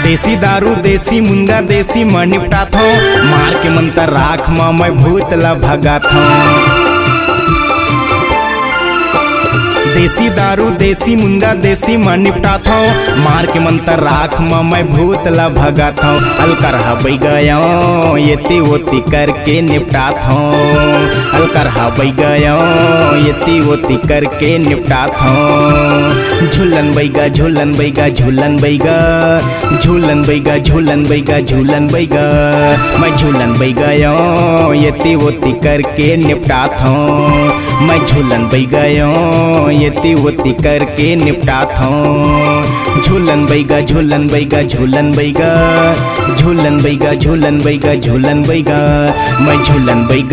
देसी दारू देसी मुंगा देसी म निपटात हूँ, मार के मंतर राख म मैं भूत ला भगात हूँ। देसी दारू देसी मुंगा देसी म निपटात हूँ, मार के मंतर राख म मैं भूत ला भगात हूँ। अलकर हबई गयो येती ओती करके निपटात हूँ, अलकर हबई गयो येती ओती करके निपटात हूँ। झूलन बैगा झूलन बैगा झूलन बैगा झूलन बैगा झूलन बैगा झूलन बैगा, मैं झूलन बै गयो येती ओती करके निपटात हूँ, मैं झूलन बै गयो येती ओती करके निपटात हूँ। झूलन बैगा झूलन बैगा झूलन बैगा झूलन बैगा झूलन बैगा झूलन बैगा, मैं झूलन बैगा।